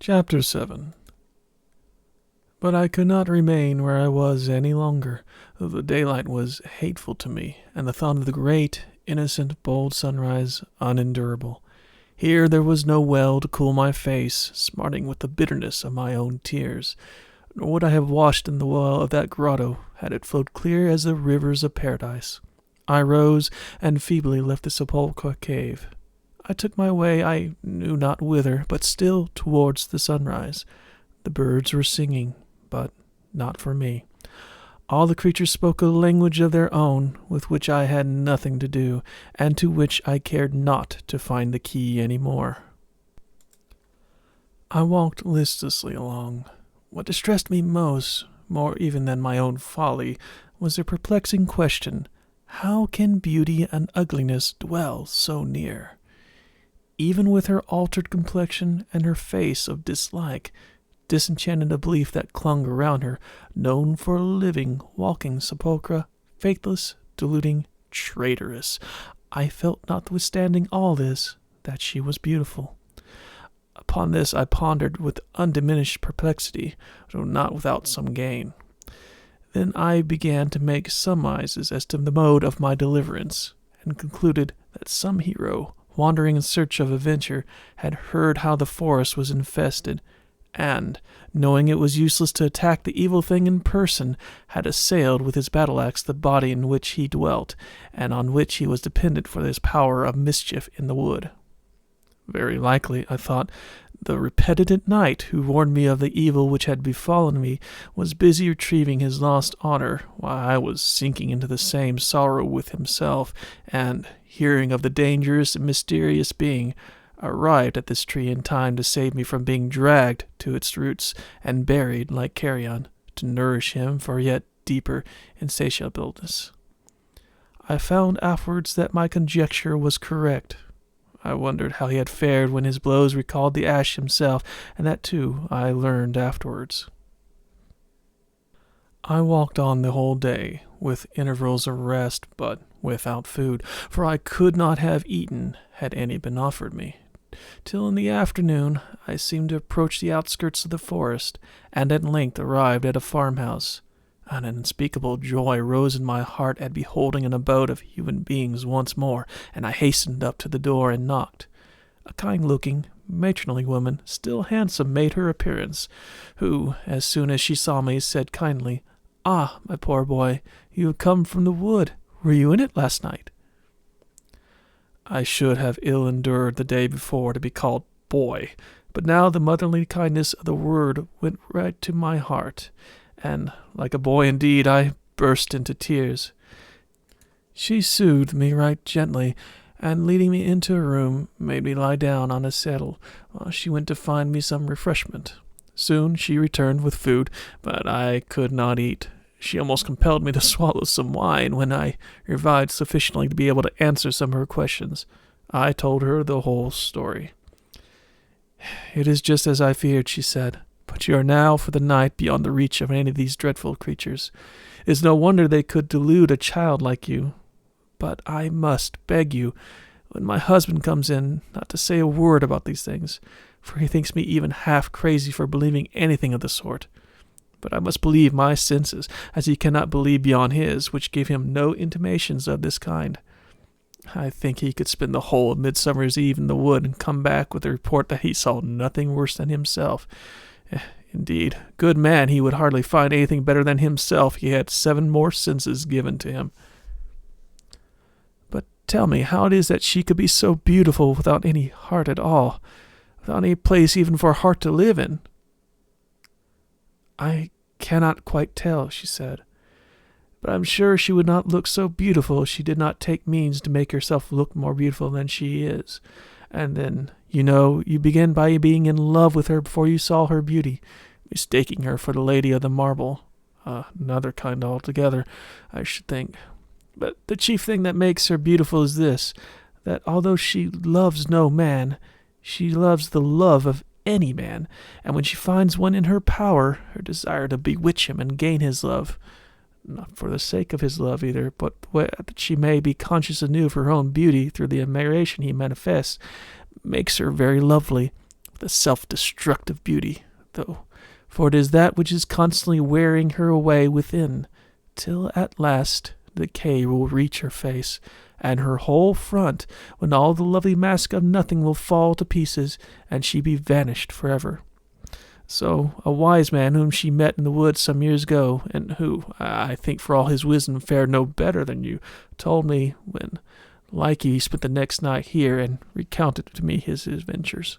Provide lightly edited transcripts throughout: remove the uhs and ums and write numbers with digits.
Chapter 7. But I could not remain where I was any longer. The daylight was hateful to me, and the thought of the great, innocent, bold sunrise unendurable. Here there was no well to cool my face, smarting with the bitterness of my own tears, nor would I have washed in the well of that grotto, had it flowed clear as the rivers of paradise. I rose, and feebly left the sepulchre cave. I took my way, I knew not whither, but still towards the sunrise. The birds were singing, but not for me. All the creatures spoke a language of their own, with which I had nothing to do, and to which I cared not to find the key any more. I walked listlessly along. What distressed me most, more even than my own folly, was the perplexing question, how can beauty and ugliness dwell so near? Even with her altered complexion and her face of dislike, disenchanted a belief that clung around her, known for a living, walking sepulchre, faithless, deluding, traitorous. I felt, notwithstanding all this, that she was beautiful. Upon this I pondered with undiminished perplexity, though not without some gain. Then I began to make surmises as to the mode of my deliverance, and concluded that some hero, wandering in search of adventure, had heard how the forest was infested, and, knowing it was useless to attack the evil thing in person, had assailed with his battle-axe the body in which he dwelt, and on which he was dependent for his power of mischief in the wood. Very likely, I thought, the repetitive knight who warned me of the evil which had befallen me was busy retrieving his lost honor, while I was sinking into the same sorrow with himself, and, hearing of the dangerous and mysterious being, arrived at this tree in time to save me from being dragged to its roots and buried like carrion, to nourish him for yet deeper insatiableness. I found afterwards that my conjecture was correct. I wondered how he had fared when his blows recalled the ash himself, and that too I learned afterwards. I walked on the whole day, with intervals of rest, but without food, for I could not have eaten had any been offered me. Till in the afternoon I seemed to approach the outskirts of the forest, and at length arrived at a farmhouse. An unspeakable joy rose in my heart at beholding an abode of human beings once more, and I hastened up to the door and knocked. A kind-looking, matronly woman, still handsome, made her appearance, who, as soon as she saw me, said kindly, "Ah, my poor boy, you have come from the wood. Were you in it last night?" I should have ill endured the day before to be called boy, but now the motherly kindness of the word went right to my heart, and, like a boy indeed, I burst into tears. She soothed me right gently, and leading me into a room, made me lie down on a settle, while she went to find me some refreshment. Soon she returned with food, but I could not eat. She almost compelled me to swallow some wine when I revived sufficiently to be able to answer some of her questions. I told her the whole story. "It is just as I feared," she said. "But you are now for the night beyond the reach of any of these dreadful creatures. It is no wonder they could delude a child like you. But I must beg you, when my husband comes in, not to say a word about these things, for he thinks me even half crazy for believing anything of the sort. But I must believe my senses, as he cannot believe beyond his, which give him no intimations of this kind. I think he could spend the whole of Midsummer's Eve in the wood and come back with the report that he saw nothing worse than himself. Indeed, good man, he would hardly find anything better than himself. He had 7 more senses given to him. But tell me how it is that she could be so beautiful without any heart at all, without any place even for a heart to live in." "I cannot quite tell," she said, "but I'm sure she would not look so beautiful if she did not take means to make herself look more beautiful than she is. And then, you know, you begin by being in love with her before you saw her beauty, mistaking her for the lady of the marble. Another kind altogether, I should think. But the chief thing that makes her beautiful is this, that although she loves no man, she loves the love of any man, and when she finds one in her power, her desire to bewitch him and gain his love, not for the sake of his love either, but that she may be conscious anew of her own beauty through the admiration he manifests, makes her very lovely, with a self-destructive beauty, though, for it is that which is constantly wearing her away within, till at last decay will reach her face, and her whole front, when all the lovely mask of nothing will fall to pieces, and she be vanished forever. So a wise man whom she met in the woods some years ago, and who, I think for all his wisdom, fared no better than you, told me, when, like you, he spent the next night here, and recounted to me his adventures.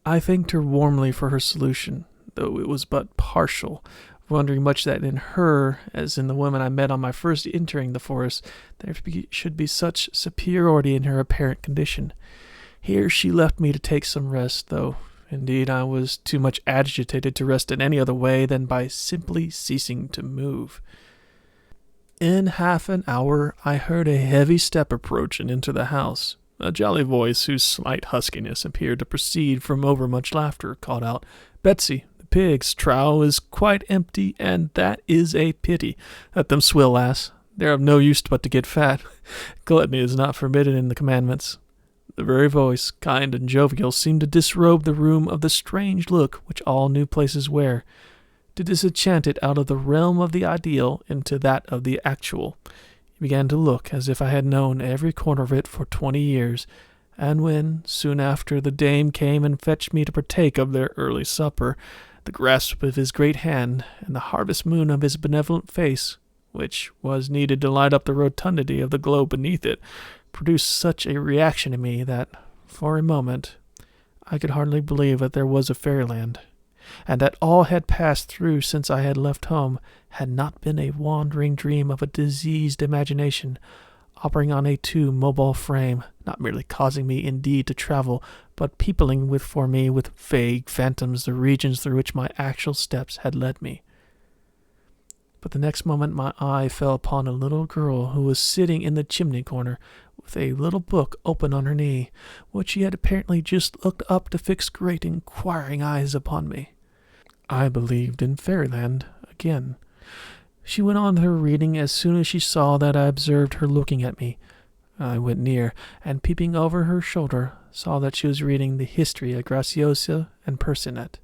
I thanked her warmly for her solution, though it was but partial, wondering much that in her, as in the woman I met on my first entering the forest, there should be such superiority in her apparent condition. Here she left me to take some rest, though, indeed, I was too much agitated to rest in any other way than by simply ceasing to move. In half an hour I heard a heavy step approach and enter the house. A jolly voice, whose slight huskiness appeared to proceed from overmuch laughter, called out, "Betsy, the pig's trough is quite empty, and that is a pity. Let them swill, lass. They're of no use but to get fat. Gluttony is not forbidden in the commandments." The very voice, kind and jovial, seemed to disrobe the room of the strange look which all new places wear, to disenchant it out of the realm of the ideal into that of the actual. It began to look as if I had known every corner of it for 20 years, and when, soon after, the dame came and fetched me to partake of their early supper, the grasp of his great hand, and the harvest moon of his benevolent face, which was needed to light up the rotundity of the globe beneath it, produced such a reaction in me that, for a moment, I could hardly believe that there was a fairyland, and that all had passed through since I had left home had not been a wandering dream of a diseased imagination, operating on a too mobile frame, not merely causing me indeed to travel, but peopling for me with vague phantoms the regions through which my actual steps had led me. But the next moment my eye fell upon a little girl who was sitting in the chimney corner, with a little book open on her knee, which she had apparently just looked up to fix great inquiring eyes upon me. I believed in fairyland again. She went on with her reading as soon as she saw that I observed her looking at me. I went near, and peeping over her shoulder, saw that she was reading the history of Graciosa and Percinet.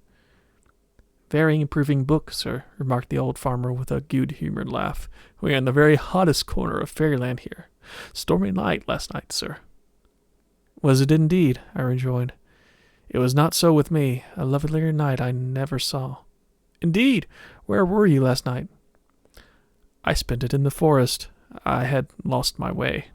"Very improving book, sir," remarked the old farmer with a good-humored laugh. "We are in the very hottest corner of fairyland here. Stormy night last night, sir." "Was it indeed?" I rejoined. "It was not so with me. A lovelier night I never saw." "Indeed? Where were you last night?" "I spent it in the forest. I had lost my way."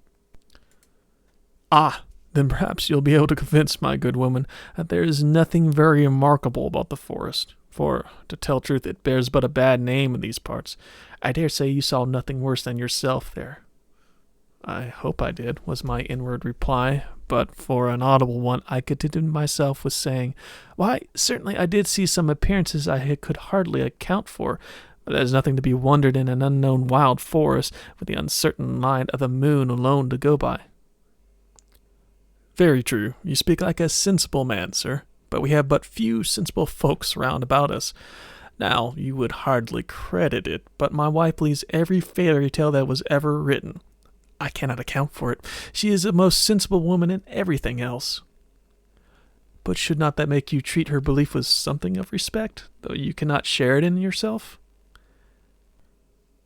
"Ah, then perhaps you'll be able to convince my good woman that there is nothing very remarkable about the forest. For, to tell truth, it bears but a bad name in these parts. I dare say you saw nothing worse than yourself there." "I hope I did," was my inward reply, but for an audible one I contented myself with saying, "Why, certainly I did see some appearances I could hardly account for, but that is nothing to be wondered in an unknown wild forest, with the uncertain light of the moon alone to go by." "Very true. You speak like a sensible man, sir. But we have but few sensible folks round about us. Now, you would hardly credit it, but my wife believes every fairy tale that was ever written. I cannot account for it. She is the most sensible woman in everything else." "But should not that make you treat her belief with something of respect, though you cannot share it in yourself?"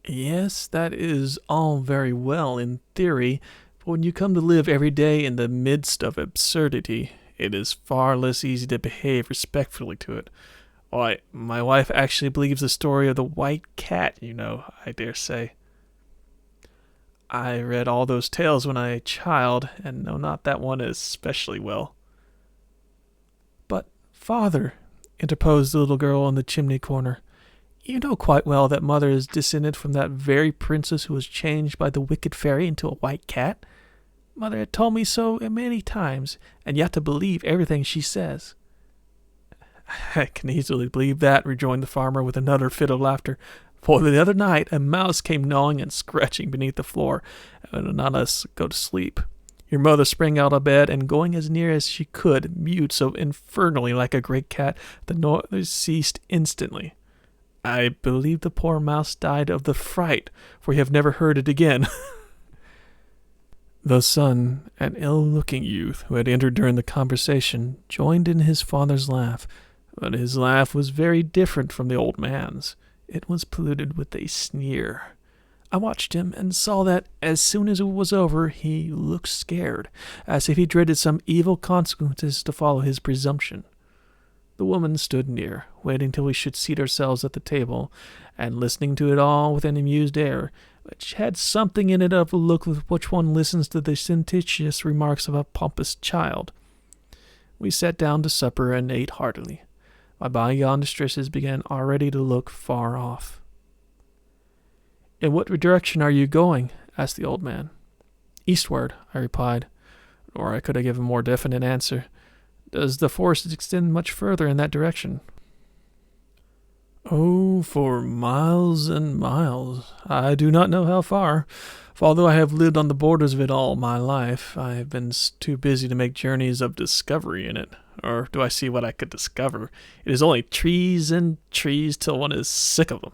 "Yes, that is all very well in theory, but when you come to live every day in the midst of absurdity, it is far less easy to behave respectfully to it. Why, my wife actually believes the story of the white cat, you know, I dare say." "I read all those tales when I was a child, and know not that one especially well." "But, father," interposed the little girl in the chimney corner, "you know quite well that mother is descended from that very princess who was changed by the wicked fairy into a white cat. Mother had told me so many times, and yet to believe everything she says." "I can easily believe that," rejoined the farmer with another fit of laughter. "For the other night a mouse came gnawing and scratching beneath the floor, and would not let us go to sleep. Your mother sprang out of bed, and going as near as she could, mewed so infernally like a great cat, the noise ceased instantly. I believe the poor mouse died of the fright, for we have never heard it again." The son, an ill-looking youth who had entered during the conversation, joined in his father's laugh, but his laugh was very different from the old man's. It was polluted with a sneer. I watched him and saw that, as soon as it was over, he looked scared, as if he dreaded some evil consequences to follow his presumption. The woman stood near, waiting till we should seat ourselves at the table, and listening to it all with an amused air, which had something in it of the look with which one listens to the sententious remarks of a pompous child. We sat down to supper and ate heartily. My bygone distresses began already to look far off. "In what direction are you going?" asked the old man. "Eastward," I replied, or I could have given a more definite answer. "Does the forest extend much further in that direction?" "Oh, for miles and miles. I do not know how far, for although I have lived on the borders of it all my life, I have been too busy to make journeys of discovery in it. Or do I see what I could discover? It is only trees and trees till one is sick of them.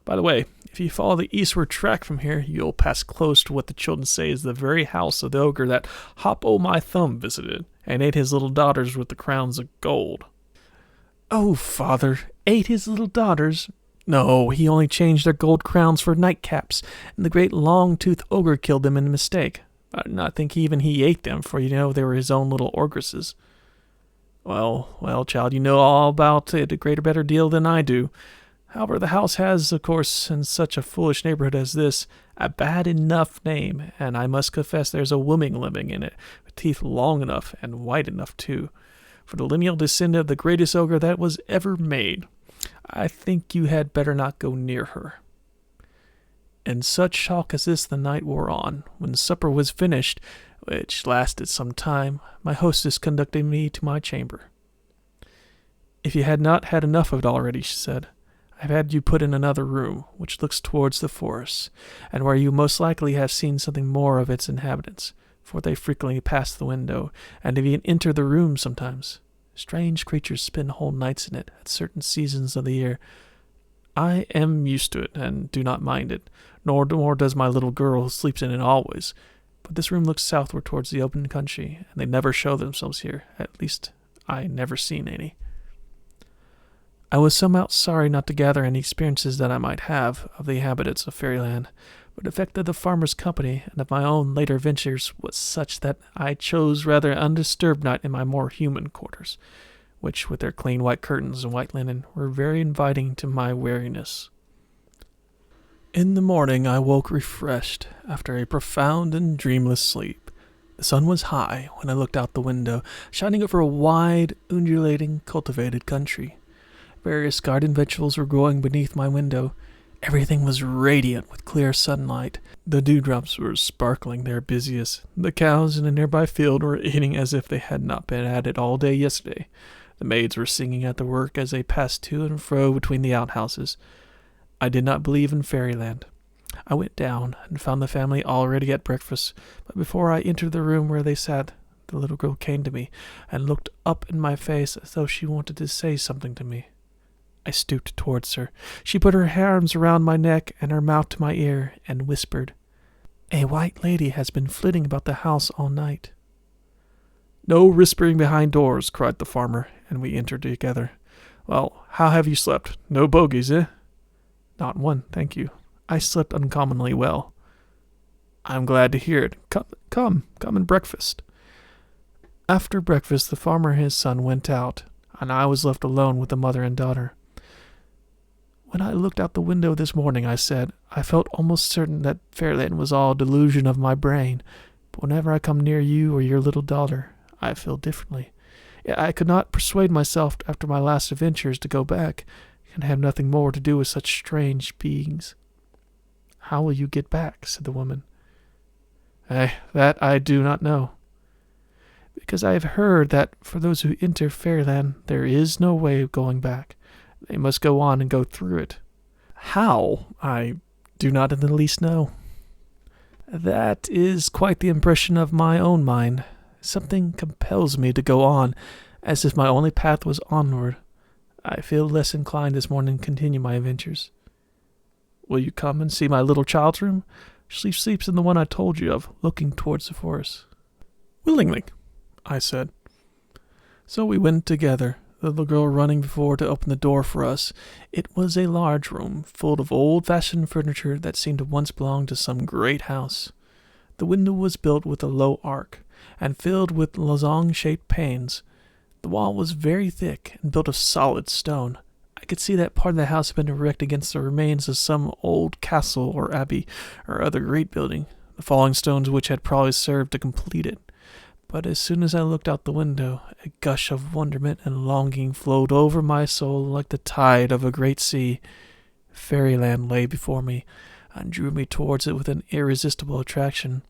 By the way, if you follow the eastward track from here, you'll pass close to what the children say is the very house of the ogre that Hop-o'-my-thumb visited, and ate his little daughters with the crowns of gold." "Oh, father, ate his little daughters?" "No, he only changed their gold crowns for nightcaps, and the great long-toothed ogre killed them in mistake. I do not think even he ate them, for they were his own little ogresses." Well, child, you know all about it a greater better deal than I do. However, the house has, of course, in such a foolish neighborhood as this, a bad enough name, and I must confess there's a woman living in it, with teeth long enough and white enough, too, for the lineal descendant of the greatest ogre that was ever made. I think you had better not go near her." In such talk as this the night wore on. When supper was finished, which lasted some time, my hostess conducted me to my chamber. "If you had not had enough of it already," she said, "I've had you put in another room, which looks towards the forest, and where you most likely have seen something more of its inhabitants, for they frequently pass the window, and even enter the room sometimes. Strange creatures spend whole nights in it at certain seasons of the year. I am used to it, and do not mind it, nor does my little girl who sleeps in it always. But this room looks southward towards the open country, and they never show themselves here. At least, I never seen any." I was somehow sorry not to gather any experiences that I might have of the inhabitants of Fairyland, but the effect of the farmer's company and of my own later ventures was such that I chose rather an undisturbed night in my more human quarters, which, with their clean white curtains and white linen, were very inviting to my weariness. In the morning I woke refreshed, after a profound and dreamless sleep. The sun was high when I looked out the window, shining over a wide, undulating, cultivated country. Various garden vegetables were growing beneath my window. Everything was radiant with clear sunlight. The dewdrops were sparkling their busiest. The cows in a nearby field were eating as if they had not been at it all day yesterday. The maids were singing at their work as they passed to and fro between the outhouses. I did not believe in Fairyland. I went down and found the family already at breakfast, but before I entered the room where they sat, the little girl came to me and looked up in my face as though she wanted to say something to me. I stooped towards her. She put her arms around my neck and her mouth to my ear and whispered, "A white lady has been flitting about the house all night." "No whispering behind doors," cried the farmer, and we entered together. "Well, how have you slept? No bogies, eh?" "Not one, thank you. I slept uncommonly well." "I'm glad to hear it. Come and breakfast." After breakfast, the farmer and his son went out, and I was left alone with the mother and daughter. "When I looked out the window this morning," I said, "I felt almost certain that Fairyland was all a delusion of my brain. But whenever I come near you or your little daughter, I feel differently. Yet I could not persuade myself after my last adventures to go back and have nothing more to do with such strange beings." "How will you get back?" said the woman. That I do not know. "Because I have heard that for those who enter Fairyland, there is no way of going back. They must go on and go through it." "How? I do not in the least know." "That is quite the impression of my own mind. Something compels me to go on, as if my only path was onward. I feel less inclined this morning to continue my adventures." "Will you come and see my little child's room? She sleeps in the one I told you of, looking towards the forest." "Willingly," I said. So we went together, the little girl running before to open the door for us. It was a large room, full of old-fashioned furniture that seemed to once belong to some great house. The window was built with a low arc, and filled with lozenge-shaped panes. The wall was very thick, and built of solid stone. I could see that part of the house had been erected against the remains of some old castle or abbey, or other great building, the falling stones which had probably served to complete it. But as soon as I looked out the window, a gush of wonderment and longing flowed over my soul like the tide of a great sea. Fairyland lay before me, and drew me towards it with an irresistible attraction.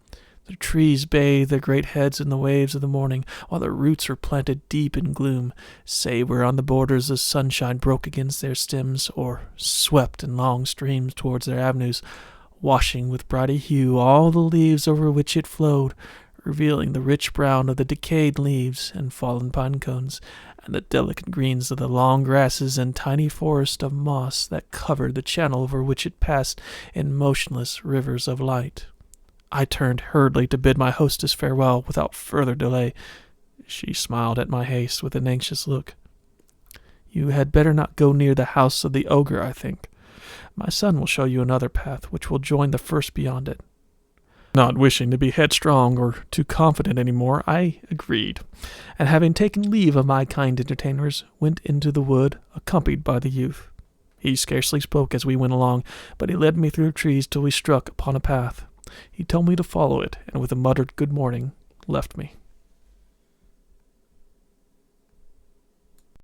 The trees bathed their great heads in the waves of the morning, while their roots were planted deep in gloom, save where on the borders the sunshine broke against their stems, or swept in long streams towards their avenues, washing with brighter hue all the leaves over which it flowed, revealing the rich brown of the decayed leaves and fallen pine cones, and the delicate greens of the long grasses and tiny forest of moss that covered the channel over which it passed in motionless rivers of light. I turned hurriedly to bid my hostess farewell without further delay. She smiled at my haste with an anxious look. "You had better not go near the house of the ogre, I think. My son will show you another path, which will join the first beyond it." Not wishing to be headstrong or too confident any more, I agreed, and having taken leave of my kind entertainers, went into the wood, accompanied by the youth. He scarcely spoke as we went along, but he led me through the trees till we struck upon a path. He told me to follow it, and with a muttered good morning, left me.